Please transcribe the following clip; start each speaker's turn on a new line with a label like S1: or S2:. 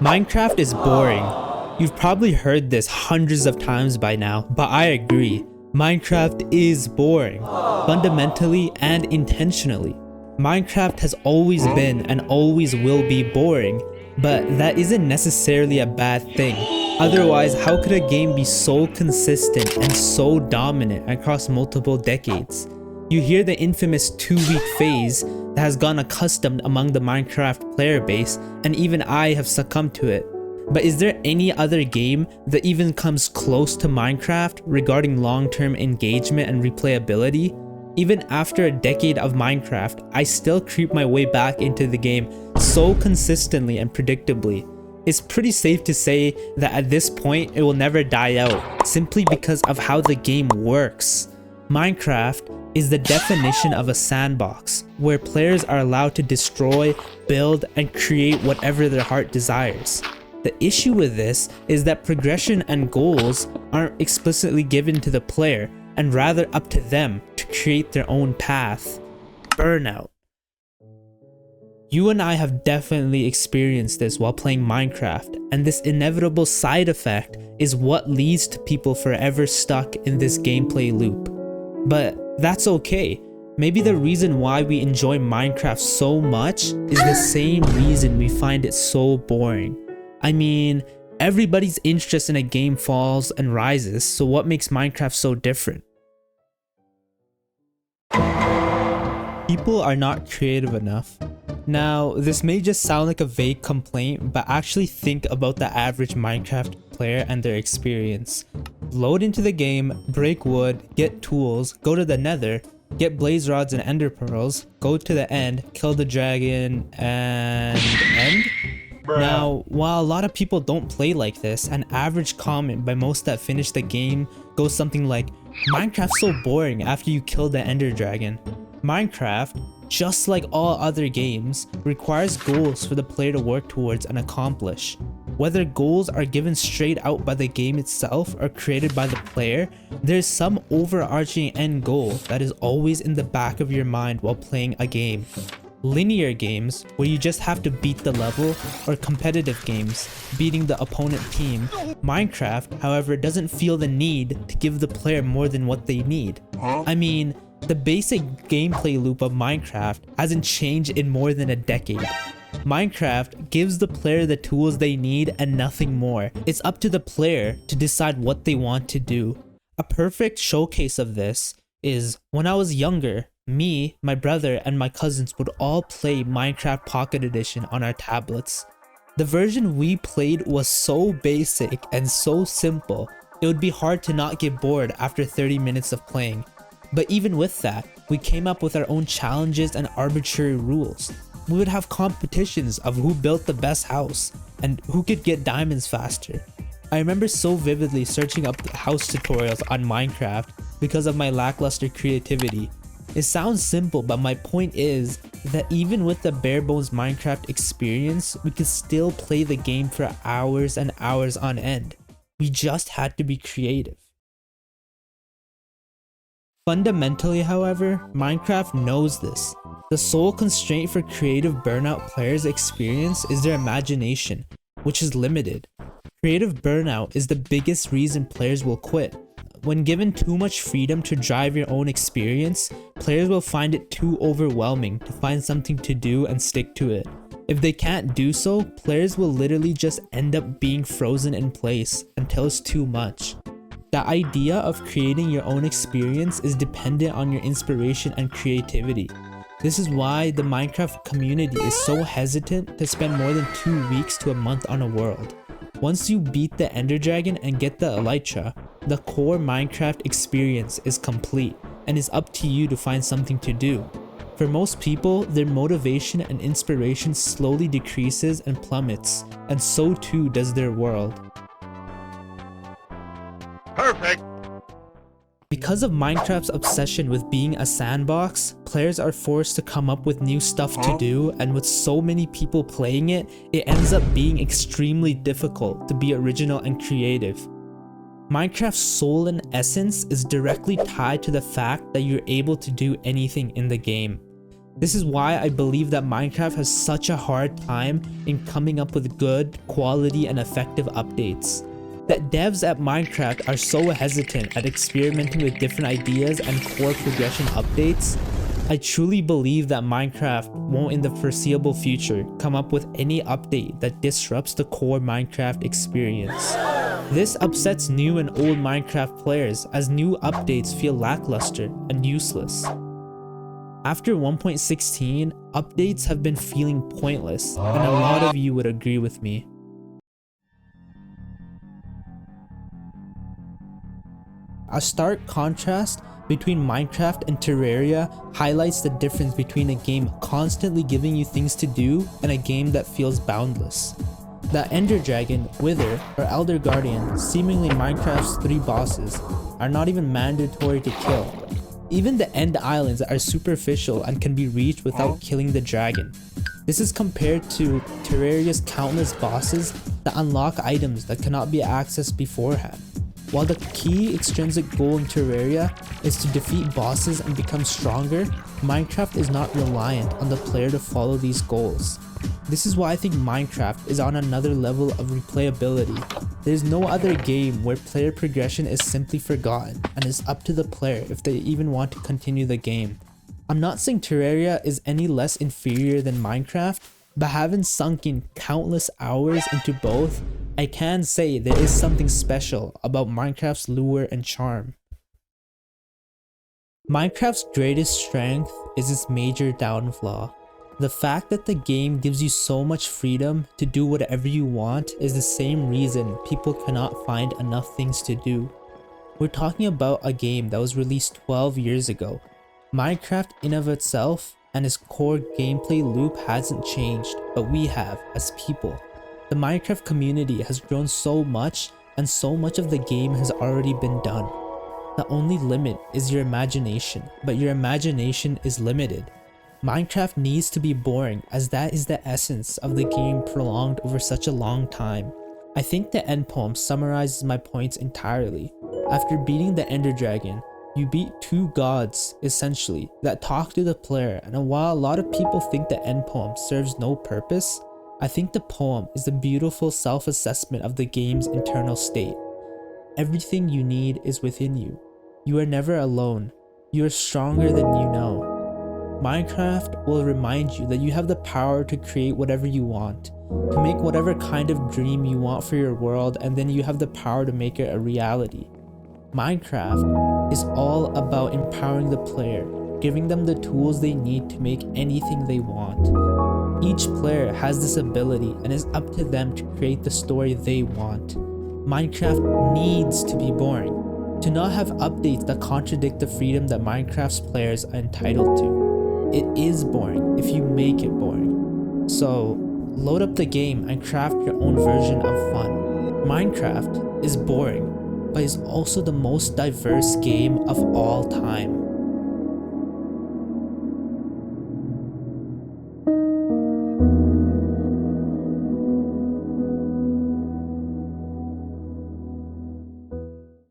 S1: Minecraft is boring. You've probably heard this hundreds of times by now, but I agree. Minecraft is boring, fundamentally and intentionally. Minecraft has always been and always will be boring, but that isn't necessarily a bad thing. Otherwise, how could a game be so consistent and so dominant across multiple decades? You hear the infamous 2-week phase that has gone accustomed among the Minecraft player base, and even I have succumbed to it. But is there any other game that even comes close to Minecraft regarding long-term engagement and replayability? Even after a decade of Minecraft, I still creep my way back into the game so consistently and predictably. It's pretty safe to say that at this point it will never die out, simply because of how the game works. Minecraft is the definition of a sandbox, where players are allowed to destroy, build, and create whatever their heart desires. The issue with this is that progression and goals aren't explicitly given to the player, and rather up to them to create their own path. Burnout. You and I have definitely experienced this while playing Minecraft, and this inevitable side effect is what leads to people forever stuck in this gameplay loop. But that's okay. Maybe the reason why we enjoy Minecraft so much is the same reason we find it so boring. I mean, everybody's interest in a game falls and rises, so what makes Minecraft so different? People are not creative enough. Now, this may just sound like a vague complaint, but actually think about the average Minecraft player and their experience. Load into the game, break wood, get tools, go to the nether, get blaze rods and ender pearls, go to the end, kill the dragon, and end? Now, while a lot of people don't play like this, an average comment by most that finish the game goes something like, "Minecraft's so boring after you kill the ender dragon." Minecraft, just like all other games, requires goals for the player to work towards and accomplish. Whether goals are given straight out by the game itself or created by the player, there's some overarching end goal that is always in the back of your mind while playing a game. Linear games, where you just have to beat the level, or competitive games, beating the opponent team. Minecraft, however, doesn't feel the need to give the player more than what they need. I mean, the basic gameplay loop of Minecraft hasn't changed in more than a decade. Minecraft gives the player the tools they need and nothing more. It's up to the player to decide what they want to do. A perfect showcase of this is when I was younger, me, my brother, and my cousins would all play Minecraft Pocket Edition on our tablets. The version we played was so basic and so simple, it would be hard to not get bored after 30 minutes of playing. But even with that, we came up with our own challenges and arbitrary rules. We would have competitions of who built the best house and who could get diamonds faster. I remember so vividly searching up house tutorials on Minecraft because of my lackluster creativity. It sounds simple, but my point is that even with the bare bones Minecraft experience, we could still play the game for hours and hours on end. We just had to be creative. Fundamentally, however, Minecraft knows this. The sole constraint for creative burnout players' experience is their imagination, which is limited. Creative burnout is the biggest reason players will quit. When given too much freedom to drive your own experience, players will find it too overwhelming to find something to do and stick to it. If they can't do so, players will literally just end up being frozen in place until it's too much. The idea of creating your own experience is dependent on your inspiration and creativity. This is why the Minecraft community is so hesitant to spend more than 2 weeks to a month on a world. Once you beat the Ender Dragon and get the Elytra, the core Minecraft experience is complete and is up to you to find something to do. For most people, their motivation and inspiration slowly decreases and plummets, and so too does their world.
S2: Perfect!
S1: Because of Minecraft's obsession with being a sandbox, players are forced to come up with new stuff to do, and with so many people playing it, it ends up being extremely difficult to be original and creative. Minecraft's soul and essence is directly tied to the fact that you're able to do anything in the game. This is why I believe that Minecraft has such a hard time in coming up with good, quality, and effective updates. That devs at Minecraft are so hesitant at experimenting with different ideas and core progression updates. I truly believe that Minecraft won't in the foreseeable future come up with any update that disrupts the core Minecraft experience. This upsets new and old Minecraft players as new updates feel lackluster and useless. After 1.16, updates have been feeling pointless, and a lot of you would agree with me. A stark contrast between Minecraft and Terraria highlights the difference between a game constantly giving you things to do and a game that feels boundless. The Ender Dragon, Wither, or Elder Guardian, seemingly Minecraft's 3 bosses, are not even mandatory to kill. Even the End Islands are superficial and can be reached without killing the dragon. This is compared to Terraria's countless bosses that unlock items that cannot be accessed beforehand. While the key extrinsic goal in Terraria is to defeat bosses and become stronger, Minecraft is not reliant on the player to follow these goals. This is why I think Minecraft is on another level of replayability. There is no other game where player progression is simply forgotten and it's up to the player if they even want to continue the game. I'm not saying Terraria is any less inferior than Minecraft, but having sunk in countless hours into both, I can say there is something special about Minecraft's lure and charm. Minecraft's greatest strength is its major downfall. The fact that the game gives you so much freedom to do whatever you want is the same reason people cannot find enough things to do. We're talking about a game that was released 12 years ago. Minecraft in of itself and its core gameplay loop hasn't changed, but we have as people. The Minecraft community has grown so much and so much of the game has already been done. The only limit is your imagination, but your imagination is limited. Minecraft needs to be boring as that is the essence of the game prolonged over such a long time. I think the end poem summarizes my points entirely. After beating the Ender Dragon, you beat 2 gods, essentially, that talk to the player, and while a lot of people think the end poem serves no purpose, I think the poem is a beautiful self-assessment of the game's internal state. Everything you need is within you. You are never alone. You are stronger than you know. Minecraft will remind you that you have the power to create whatever you want, to make whatever kind of dream you want for your world, and then you have the power to make it a reality. Minecraft is all about empowering the player, giving them the tools they need to make anything they want. Each player has this ability and it's up to them to create the story they want. Minecraft needs to be boring, to not have updates that contradict the freedom that Minecraft's players are entitled to. It is boring if you make it boring. So, load up the game and craft your own version of fun. Minecraft is boring, but is also the most diverse game of all time.